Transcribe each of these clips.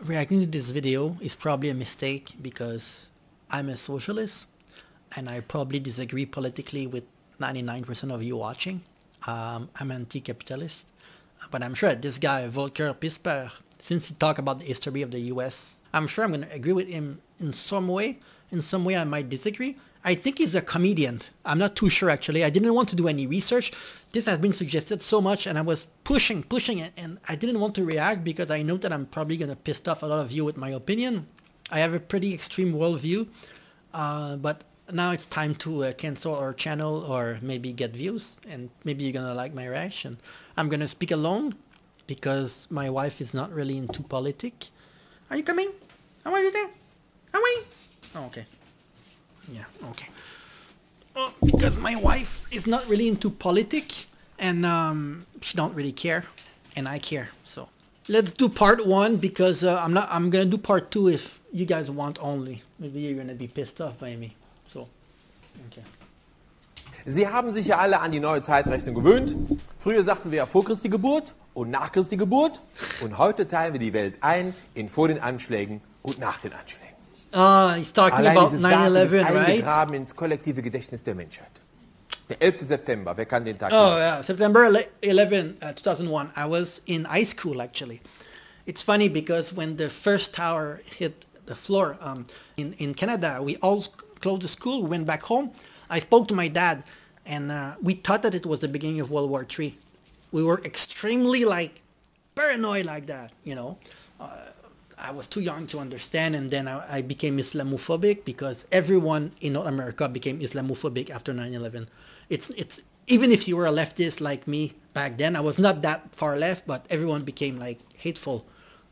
Reacting to this video is probably a mistake because I'm a socialist and I probably disagree politically with 99% of you watching. I'm anti-capitalist, but I'm sure this guy, Volker, Pispers, since he talked about the history of the US, I'm sure I'm going to agree with him in some way. In some way I might disagree. I think he's a comedian. I'm not too sure actually. I didn't want to do any research. This has been suggested so much and I was pushing it, and I didn't want to react because I know that I'm probably going to piss off a lot of you with my opinion. I have a pretty extreme worldview, but now it's time to cancel our channel or maybe get views, and maybe you're going to like my reaction. I'm going to speak alone because my wife is not really into politics. Are you coming? Am I there? Am I? Oh, okay. Yeah, okay. Because my wife is not really into politics, and she don't really care, and I care. So let's do part 1 because I'm gonna do part 2 if you guys want only. Maybe you're gonna be pissed off by me. So, okay. Sie haben sich ja alle an die neue Zeitrechnung gewöhnt. Früher sagten wir ja vor Christi Geburt und nach Christi Geburt, und heute teilen wir die Welt ein in vor den Anschlägen und nach den Anschlägen. He's talking about 9/11, right? Eingegraben ins kollektive Gedächtnis der Menschheit. Der 11. September, wer kann den Tag Oh yeah, September 11, 2001. I was in high school actually. It's funny because when the first tower hit the floor in Canada, we all closed the school, we went back home. I spoke to my dad, and we thought that it was the beginning of World War III. We were extremely paranoid like that, you know. I was too young to understand, and then I became Islamophobic because everyone in North America became Islamophobic after 9/11. It's even if you were a leftist like me back then, I was not that far left, but everyone became hateful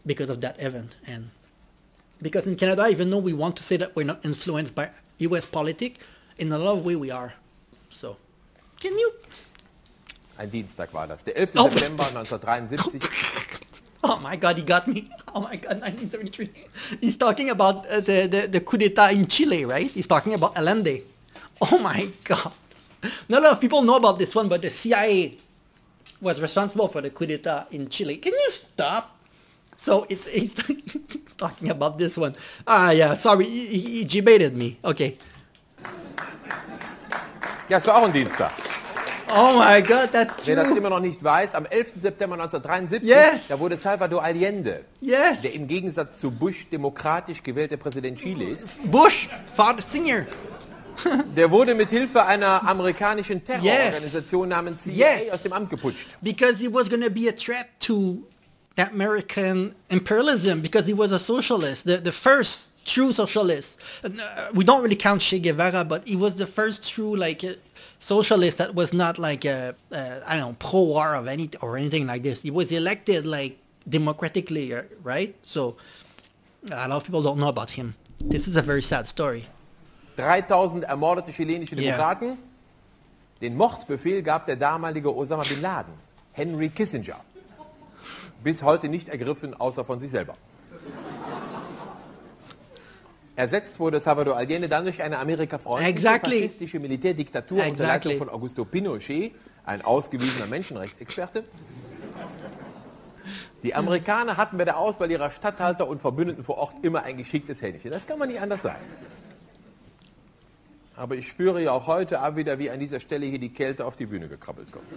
because of that event. And because in Canada, even though we want to say that we're not influenced by US politics, in a lot of ways we are. So, can you? Ein Dienstag war das, der 11. September 1973. Oh my God, he got me. Oh my God, 1973. He's talking about the coup d'etat in Chile, right? He's talking about Allende. Oh my God. Not a lot of people know about this one, but the CIA was responsible for the coup d'etat in Chile. Can you stop? So he's talking about this one. Yeah, sorry, he debated me. Okay. Ja, es war auch ein Dienstag. Oh my God, that's true. Wer das immer noch nicht weiß, am 11. September 1973, yes, da wurde Salvador Allende, yes, der im Gegensatz zu Bush demokratisch gewählte Präsident Chiles, Bush, Father Singer, der wurde mit Hilfe einer amerikanischen Terrororganisation namens CIA aus dem Amt geputscht. Because he was going to be a threat to American imperialism, because he was a socialist, the first true socialist. We don't really count Che Guevara, but he was the first true socialist that was not I don't know, pro-war or anything like this. He was elected democratically, right? So a lot of people don't know about him. This is a very sad story. 3000 ermordete chilenische Demokraten. Den Mordbefehl gab der damalige Osama Bin Laden, Henry Kissinger. Bis heute nicht ergriffen, außer von sich selber. Ersetzt wurde Salvador Allende dann durch eine amerikafreundliche faschistische Militärdiktatur unter Leitung von Augusto Pinochet, ein ausgewiesener Menschenrechtsexperte. Die Amerikaner hatten bei der Auswahl ihrer Statthalter und Verbündeten vor Ort immer ein geschicktes Händchen. Das kann man nicht anders sagen. Aber ich spüre ja auch heute wieder, wie an dieser Stelle hier die Kälte auf die Bühne gekrabbelt kommt.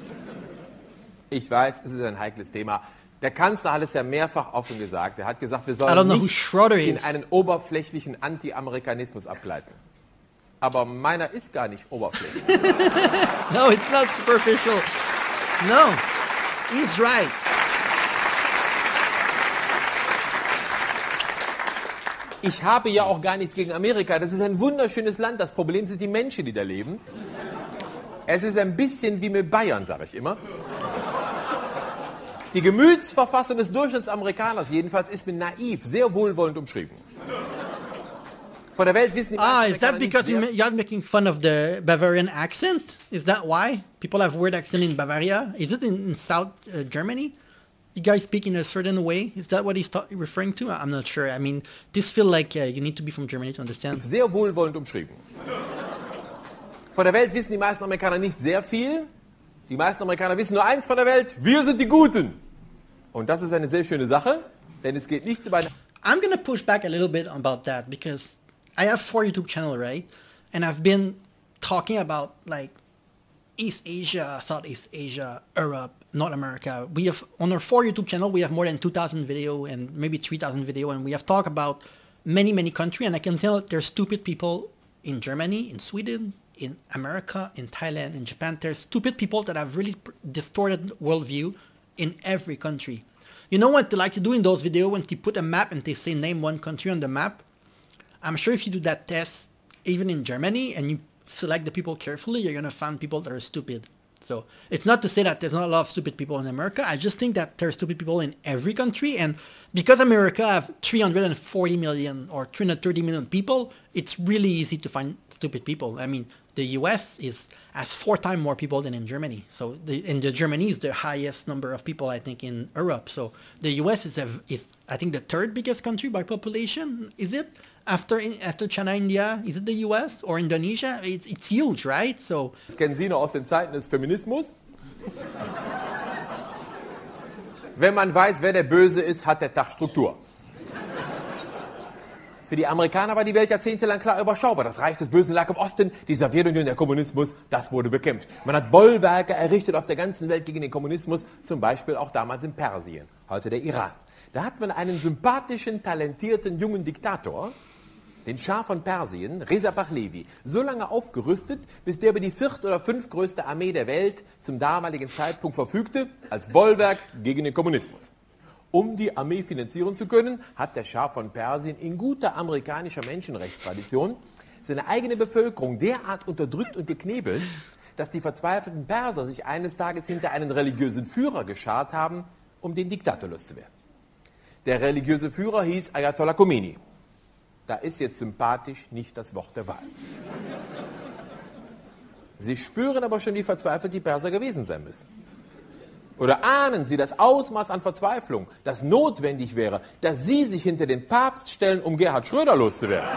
Ich weiß, es ist ein heikles Thema. Der Kanzler hat es ja mehrfach offen gesagt. Er hat gesagt, wir sollen nicht in einen oberflächlichen Anti-Amerikanismus abgleiten. Aber meiner ist gar nicht oberflächlich. No, it's not superficial. No, he's right. Ich habe ja auch gar nichts gegen Amerika. Das ist ein wunderschönes Land. Das Problem sind die Menschen, die da leben. Es ist ein bisschen wie mit Bayern, sage ich immer. Die Gemütsverfassung des Durchschnittsamerikaners jedenfalls ist mit naiv, sehr wohlwollend umschrieben. Von der Welt wissen die meisten is that because you're making fun of the Bavarian accent? Is that why? People have weird accent in Bavaria? Is it in South Germany? You guys speak in a certain way? Is that what he's referring to? I'm not sure. I mean, this feels like you need to be from Germany to understand. Sehr wohlwollend umschrieben. Von der Welt wissen die meisten Amerikaner nicht sehr viel. Die meisten Amerikaner wissen nur eins von der Welt, wir sind die Guten. Und das ist eine sehr schöne Sache, denn es geht nicht über eine... I'm going to push back a little bit about that because I have 4 YouTube channels, right? And I've been talking about like East Asia, Southeast Asia, Europe, North America. We have, on our 4 YouTube channel, we have more than 2,000 video and maybe 3,000 video, and we have talked about many, many countries, and I can tell there's stupid people in Germany, in Sweden, in America, in Thailand, in Japan. There's stupid people that have really distorted worldview in every country. You know what they like to do in those videos when they put a map and they say name one country on the map? I'm sure if you do that test, even in Germany, and you select the people carefully, you're going to find people that are stupid. So it's not to say that there's not a lot of stupid people in America. I just think that there's stupid people in every country. And because America have 340 million or 330 million people, it's really easy to find stupid people. I mean, the US has 4 times more people than in Germany. So in Germany is the highest number of people, I think, in Europe. So the US is I think the 3rd biggest country by population. Is it? After China, India, is it the US or Indonesia? It's huge, right? So. Das kennen Sie noch aus den Zeiten des Feminismus. Wenn man weiß, wer der Böse ist, hat der Tag Struktur. Für die Amerikaner war die Welt jahrzehntelang klar überschaubar. Das Reich des Bösen lag im Osten, die Sowjetunion, der Kommunismus, das wurde bekämpft. Man hat Bollwerke errichtet auf der ganzen Welt gegen den Kommunismus, zum Beispiel auch damals in Persien, heute der Iran. Da hat man einen sympathischen, talentierten, jungen Diktator, den Schah von Persien, Reza Pahlavi, so lange aufgerüstet, bis der über die 4. oder 5. größte Armee der Welt zum damaligen Zeitpunkt verfügte, als Bollwerk gegen den Kommunismus. Um die Armee finanzieren zu können, hat der Schah von Persien in guter amerikanischer Menschenrechtstradition seine eigene Bevölkerung derart unterdrückt und geknebelt, dass die verzweifelten Perser sich eines Tages hinter einen religiösen Führer geschart haben, um den Diktator loszuwerden. Der religiöse Führer hieß Ayatollah Khomeini. Da ist jetzt sympathisch nicht das Wort der Wahl. Sie spüren aber schon, wie verzweifelt die Perser gewesen sein müssen. Oder ahnen Sie das Ausmaß an Verzweiflung, das notwendig wäre, dass Sie sich hinter den Papst stellen, um Gerhard Schröder loszuwerden?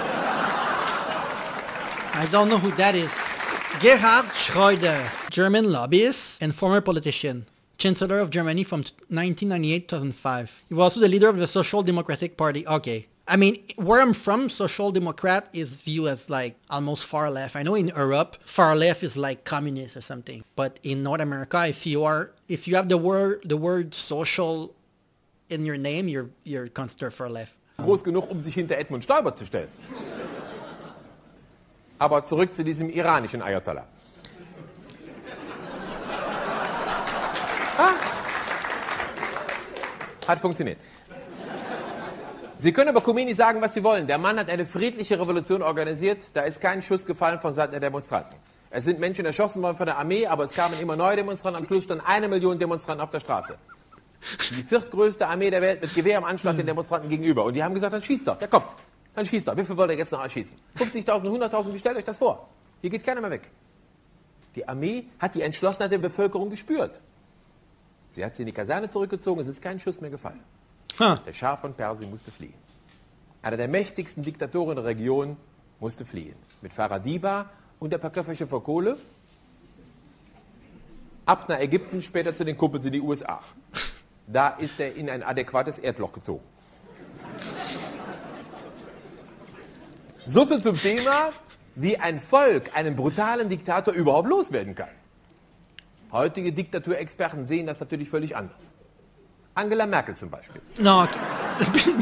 I don't know who that is. Gerhard Schröder, German lobbyist and former politician. Chancellor of Germany from 1998 to 2005. He was also the leader of the Social Democratic Party. Okay. I mean, where I'm from, Social Democrat is viewed as like almost far left. I know in Europe, far left is like communist or something. But in North America, if you have the word social in your name, you're considered far left. Groß genug, um sich hinter Edmund Stoiber zu stellen. Aber zurück zu diesem iranischen Ayatollah. Hat funktioniert. Sie können über Khomeini sagen, was Sie wollen. Der Mann hat eine friedliche Revolution organisiert. Da ist kein Schuss gefallen von Seiten der Demonstranten. Es sind Menschen erschossen worden von der Armee, aber es kamen immer neue Demonstranten. Am Schluss standen 1 Million Demonstranten auf der Straße. Die 4. größte Armee der Welt mit Gewehr am Anschlag den Demonstranten gegenüber. Und die haben gesagt, dann schießt doch. Ja komm, dann schießt doch. Wie viel wollt ihr jetzt noch erschießen? 50.000, 100.000, wie stellt euch das vor? Hier geht keiner mehr weg. Die Armee hat die Entschlossenheit der Bevölkerung gespürt. Sie hat sie in die Kaserne zurückgezogen, es ist kein Schuss mehr gefallen. Der Schah von Persien musste fliehen. Einer der mächtigsten Diktatoren der Region musste fliehen. Mit Faradiba und ein paar Köfferchen vor Kohle. Ab nach Ägypten, später zu den Kumpels in die USA. Da ist er in ein adäquates Erdloch gezogen. So viel zum Thema, wie ein Volk einen brutalen Diktator überhaupt loswerden kann. Heutige Diktaturexperten sehen das natürlich völlig anders. Angela Merkel zum Beispiel. No,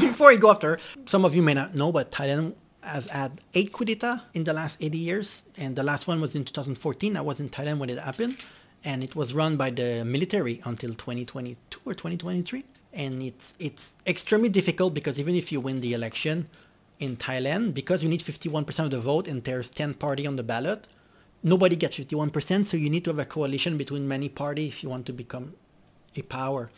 before you go after, some of you may not know, but Thailand has had 8 coups d'etat in the last 80 years, and the last one was in 2014. I was in Thailand when it happened, and it was run by the military until 2022 or 2023. And it's extremely difficult because even if you win the election in Thailand, because you need 51% of the vote and there's 10 parties on the ballot, nobody gets 51%, so you need to have a coalition between many parties if you want to become a power.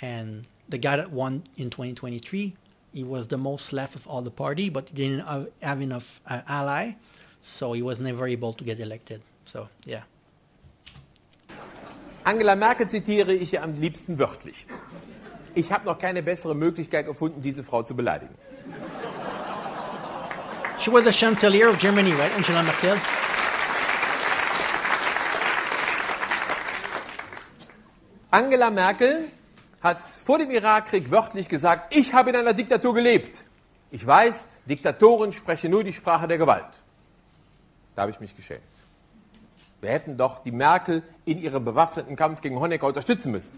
And the guy that won in 2023, he was the most left of all the party, but he didn't have enough ally, so he was never able to get elected. So, yeah. Angela Merkel zitiere ich ja am liebsten wörtlich. Ich habe noch keine bessere Möglichkeit gefunden, diese Frau zu beleidigen. She was the Chancellor of Germany, right, Angela Merkel? Angela Merkel hat vor dem Irakkrieg wörtlich gesagt, ich habe in einer Diktatur gelebt. Ich weiß, Diktatoren sprechen nur die Sprache der Gewalt. Da habe ich mich geschämt. Wir hätten doch die Merkel in ihrem bewaffneten Kampf gegen Honecker unterstützen müssen.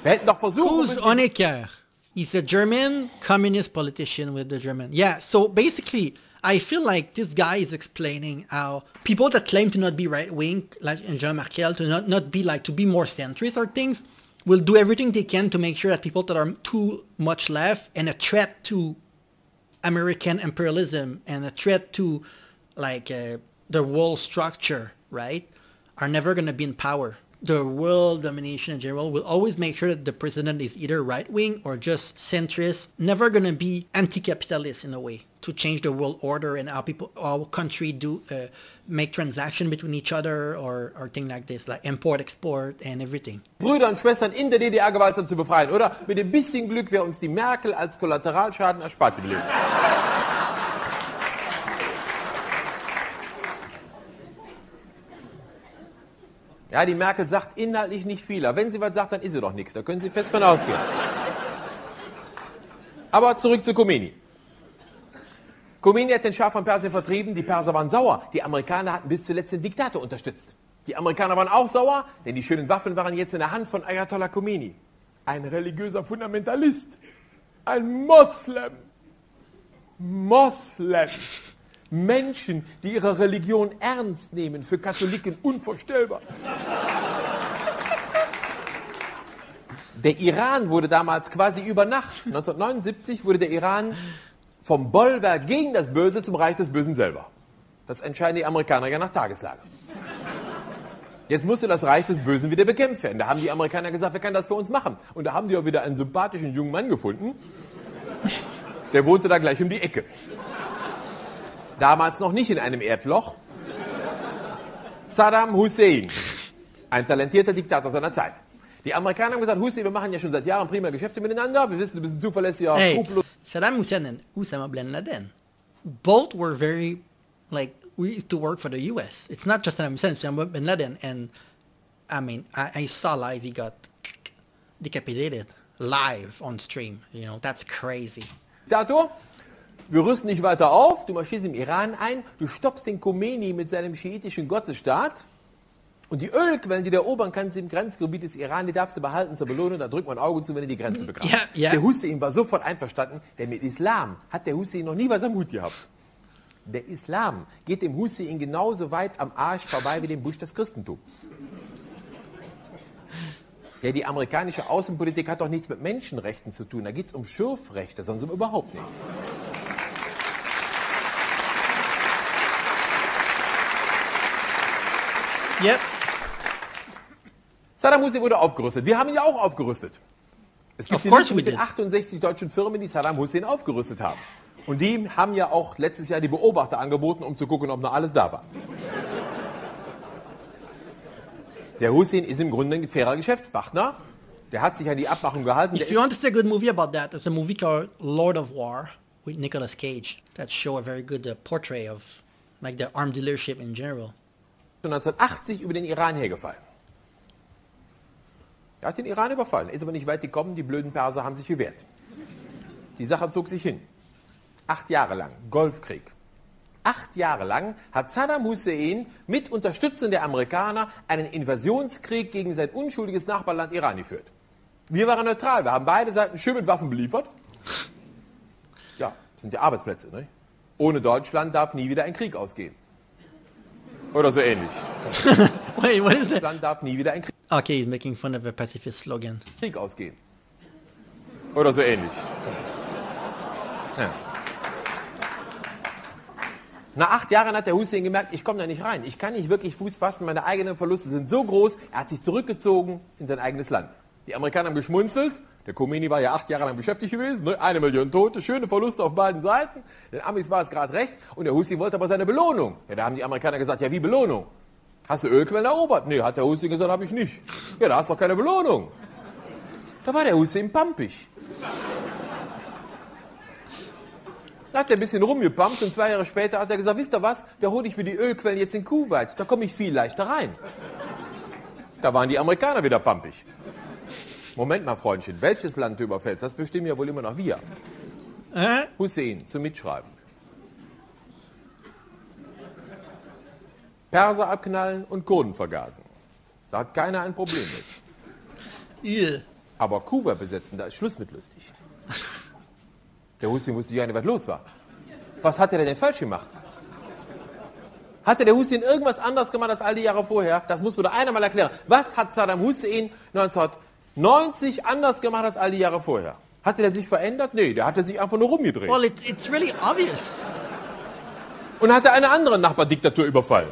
Wir hätten doch versucht... Who's Honecker? He's a German communist politician with the German... Yeah, so basically, I feel like this guy is explaining how people that claim to not be right-wing, like Angela Merkel, to not be like, to be more centrist or things, will do everything they can to make sure that people that are too much left and a threat to American imperialism and a threat to like the world structure, right, are never going to be in power. The world domination in general will always make sure that the president is either right-wing or just centrist, never going to be anti-capitalist in a way to change the world order and how country do make transaction between each other or things like this, like import, export and everything. Brüder und Schwestern in der DDR gewaltsam zu befreien, oder? Mit ein bisschen Glück wäre uns die Merkel als Kollateralschaden erspart geblieben. Ja, die Merkel sagt inhaltlich nicht viel. Aber wenn sie was sagt, dann ist sie doch nichts. Da können Sie fest von ausgehen. Aber zurück zu Khomeini. Khomeini hat den Schah von Persien vertrieben. Die Perser waren sauer. Die Amerikaner hatten bis zuletzt den Diktator unterstützt. Die Amerikaner waren auch sauer, denn die schönen Waffen waren jetzt in der Hand von Ayatollah Khomeini. Ein religiöser Fundamentalist. Ein Moslem. Moslems. Menschen, die ihre Religion ernst nehmen, für Katholiken unvorstellbar. Der Iran wurde damals quasi über Nacht, 1979, wurde der Iran vom Bollwerk gegen das Böse zum Reich des Bösen selber. Das entscheiden die Amerikaner ja nach Tageslage. Jetzt musste das Reich des Bösen wieder bekämpft werden. Da haben die Amerikaner gesagt, wer kann das für uns machen? Und da haben die auch wieder einen sympathischen jungen Mann gefunden. Der wohnte da gleich um die Ecke. Damals noch nicht in einem Erdloch. Saddam Hussein, ein talentierter Diktator seiner Zeit. Die Amerikaner haben gesagt, Hussein, wir machen ja schon seit Jahren prima Geschäfte miteinander, wir wissen, du bist ein zuverlässiger, skrupellos. Saddam Hussein and Osama bin Laden, both were very, like, we used to work for the US. It's not just Saddam Hussein, Osama bin Laden, and I mean, I saw live, he got decapitated live on stream, you know, that's crazy. Diktator, wir rüsten nicht weiter auf, du marschierst im Iran ein, du stoppst den Khomeini mit seinem schiitischen Gottesstaat und die Ölquellen, die du erobern kannst im Grenzgebiet des Iran, die darfst du behalten zur Belohnung, da drückt man ein Auge zu, wenn du die Grenze begreifst. Yeah, yeah. Der Hussein war sofort einverstanden, denn mit Islam hat der Hussein noch nie was am Hut gehabt. Der Islam geht dem Hussein genauso weit am Arsch vorbei wie dem Bush das Christentum. Ja, die amerikanische Außenpolitik hat doch nichts mit Menschenrechten zu tun, da geht es um Schürfrechte, sonst um überhaupt nichts. Yep. Saddam Hussein wurde aufgerüstet. Wir haben ihn ja auch aufgerüstet. Es gibt mit den 68 deutschen Firmen, die Saddam Hussein aufgerüstet haben. Und die haben ja auch letztes Jahr die Beobachter angeboten, um zu gucken, ob noch alles da war. Der Hussein ist im Grunde ein fairer Geschäftspartner. Der hat sich an die Abmachung gehalten. If you want to see a good movie about that, there's a movie called Lord of War with Nicolas Cage that show a very good portrait of like the armed dealership in general. 1980 über den Iran hergefallen. Er hat den Iran überfallen, ist aber nicht weit gekommen, die blöden Perser haben sich gewehrt. Die Sache zog sich hin. 8 Jahre lang, Golfkrieg. 8 Jahre lang hat Saddam Hussein mit Unterstützung der Amerikaner einen Invasionskrieg gegen sein unschuldiges Nachbarland Iran geführt. Wir waren neutral, wir haben beide Seiten schön mit Waffen beliefert. Ja, das sind ja Arbeitsplätze, ne? Ohne Deutschland darf nie wieder ein Krieg ausgehen. Oder so ähnlich. Wait, what is that? Deutschland darf nie wieder ein Okay, he's making fun of a pacifist slogan. Krieg ausgehen. Oder so ähnlich. Ja. Nach 8 Jahren hat der Hussein gemerkt, ich komme da nicht rein. Ich kann nicht wirklich Fuß fassen, meine eigenen Verluste sind so groß. Er hat sich zurückgezogen in sein eigenes Land. Die Amerikaner haben geschmunzelt. Der Khomeini war ja 8 Jahre lang beschäftigt gewesen. 1 Million Tote, schöne Verluste auf beiden Seiten. Den Amis war es gerade recht. Und der Hussein wollte aber seine Belohnung. Ja, da haben die Amerikaner gesagt, ja, wie Belohnung? Hast du Ölquellen erobert? Nee, hat der Hussein gesagt, habe ich nicht. Ja, da hast du doch keine Belohnung. Da war der Hussein pampig. Da hat er ein bisschen rumgepumpt und 2 Jahre später hat er gesagt, wisst ihr was, da hole ich mir die Ölquellen jetzt in Kuwait, da komme ich viel leichter rein. Da waren die Amerikaner wieder pampig. Moment mal, Freundchen, welches Land du überfällst, das bestimmen ja wohl immer noch wir. Hussein, zum Mitschreiben. Perser abknallen und Kurden vergasen. Da hat keiner ein Problem mit. Yeah. Aber Kuba besetzen, da ist Schluss mit lustig. Der Hussein wusste ja nicht, was los war. Was hat er denn falsch gemacht? Hatte der Hussein irgendwas anderes gemacht als all die Jahre vorher? Das muss mir doch einer mal erklären. Was hat Saddam Hussein 1990 anders gemacht als all die Jahre vorher? Hatte der sich verändert? Nee, der hatte sich einfach nur rumgedreht. Well, it's really obvious. Und hatte eine andere Nachbardiktatur überfallen.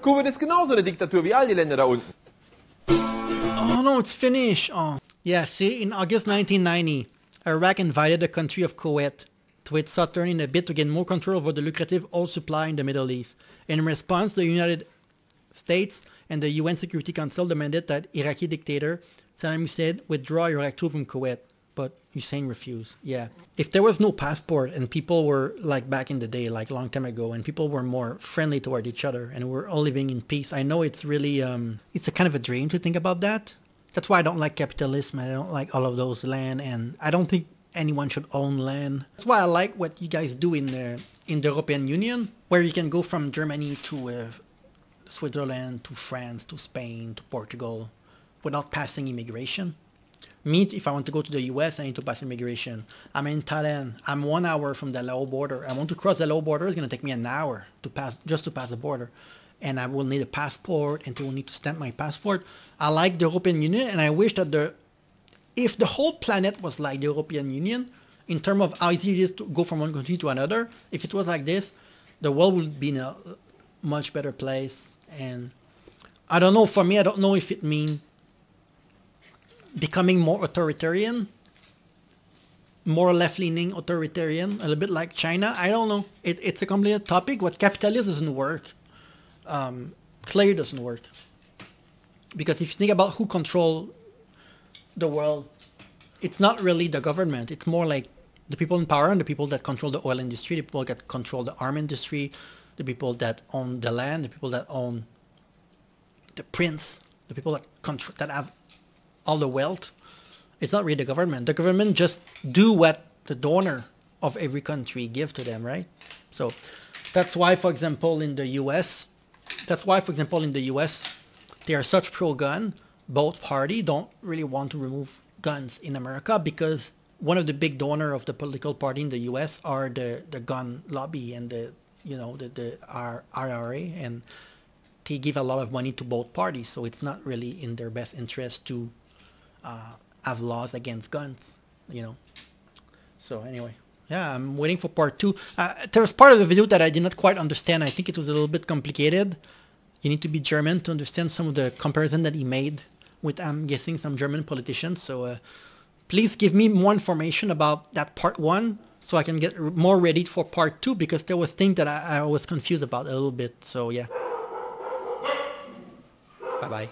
Kuwait ist genauso eine Diktatur wie all die Länder da unten. Oh no, it's finished. Oh. Yeah, see, in August 1990, Iraq invaded the country of Kuwait to its southern in a bid to gain more control over the lucrative oil supply in the Middle East. In response, the United States and the UN Security Council demanded that Iraqi dictator Saddam Hussein withdraw Iraq troops from Kuwait, but Hussein refused. Yeah. If there was no passport and people were like back in the day, like a long time ago, and people were more friendly toward each other and we're all living in peace, I know it's really, it's a kind of a dream to think about that. That's why I don't like capitalism. I don't like all of those land, and I don't think anyone should own land. That's why I like what you guys do in the European Union, where you can go from Germany to Switzerland, to France, to Spain, to Portugal, without passing immigration. Me, if I want to go to the US, I need to pass immigration. I'm in Thailand. I'm 1 hour from the Lao border. I want to cross the Lao border. It's going to take me an hour to pass, just to pass the border. And I will need a passport, and I will need to stamp my passport. I like the European Union, and I wish that if the whole planet was like the European Union, in terms of how easy it is to go from one country to another, if it was like this, the world would be in a much better place. And I don't know, for me, I don't know if it means becoming more authoritarian, more left-leaning authoritarian, a little bit like China. I don't know. It's a complicated topic. What capitalism doesn't work, clearly doesn't work. Because if you think about who control the world, it's not really the government. It's more like the people in power and the people that control the oil industry, the people that control the arm industry, the people that own the land, the people that own the prince, the people that control, that have all the wealth. It's not really the government. The government just do what the donor of every country give to them, right? So that's why, for example, in the US, they are such pro-gun. Both parties don't really want to remove guns in America because one of the big donor of the political party in the US are the gun lobby and the IRA, and they give a lot of money to both parties. So it's not really in their best interest to have laws against guns, you know. So anyway, yeah, I'm waiting for part 2. There was part of the video that I did not quite understand. I think it was a little bit complicated. You need to be German to understand some of the comparison that he made with, I'm guessing, some German politicians. So please give me more information about that part 1 so I can get more ready for part 2, because there was things that I was confused about a little bit. So yeah. Bye-bye.